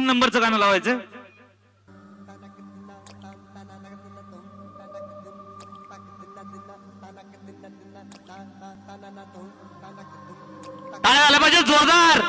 3 नंबरचं गाणं लावायचं. टाळ्या आल्या पाहिजे जोरदार.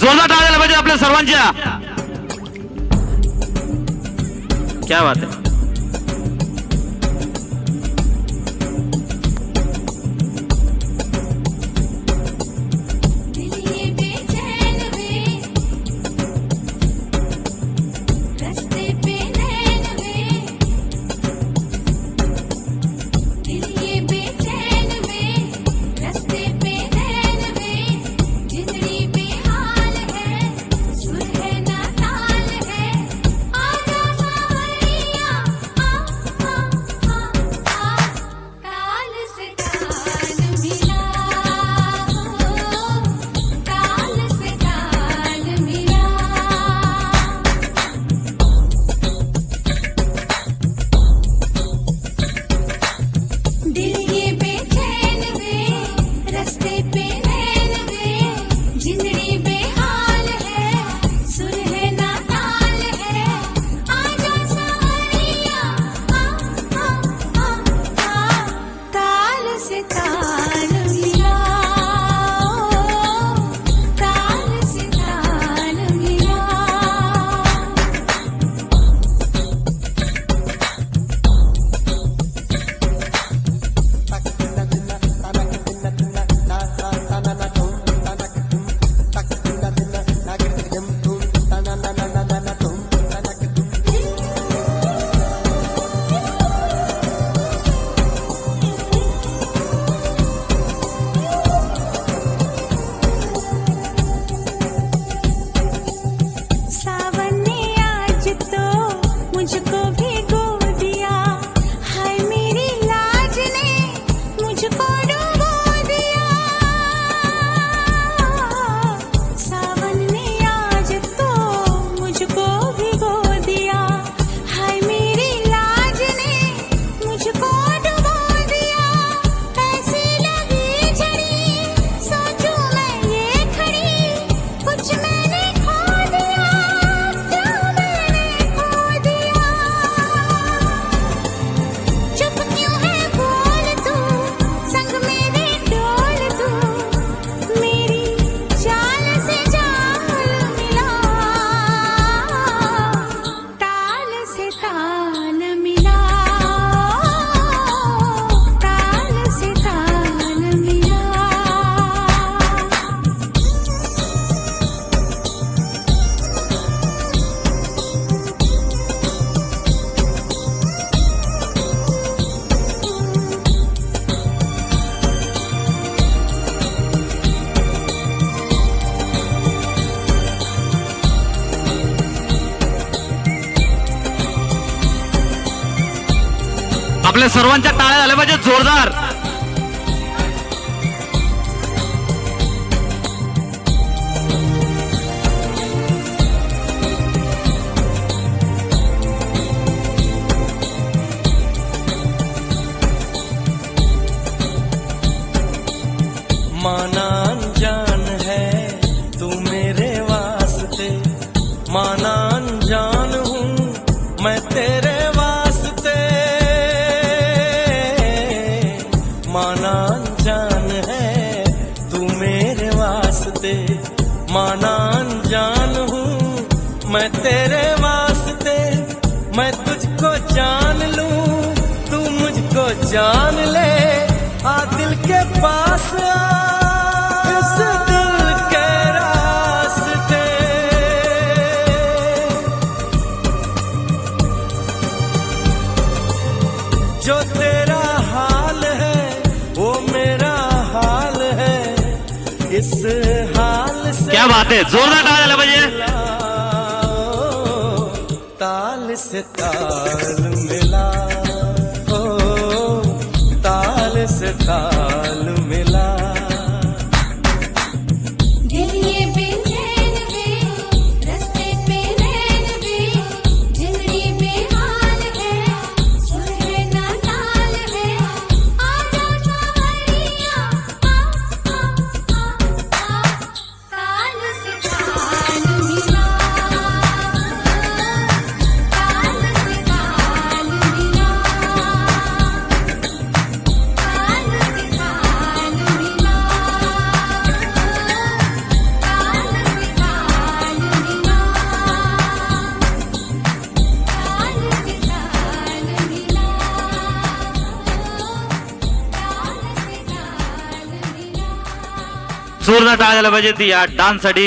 जोरदार टाळ्या पाहिजे आपल्या सर्वांच्या. क्या बात है. आपल्या सर्वांच्या टाळ्या झाल्या पाहिजे जोरदार. माना अनजान है तू मेरे वास्ते, माना अनजान हूँ मैं तेरे वास्ते, माना अनजान है तू मेरे वास्ते, माना अनजान हूँ मैं तेरे वास्ते, मैं तुझको जान लूं तू मुझको जान ले, आ दिल के पास आ इस दिल के रास्ते, जो तेरा हाल है वो मेरा हाल है, इस हाल से क्या बात है, जोरदार ताल बजे, ताल से ताल मिला, ताल से ताल मिला। दिल ये बेचैन वे, रस्ते पे रैन वे, जिंदड़ी बेहाल है, सुर है ना ताल है, आजा सावरिया, ताल से ताल मिला, ताल से ताल मिला, ताल से ताल मिला, ताल से ताल मिला, ताल से ताल मिला, ताल से ताल मिला। जोरदार टाळ्या झाल्या पाहिजेत या डान्ससाठी.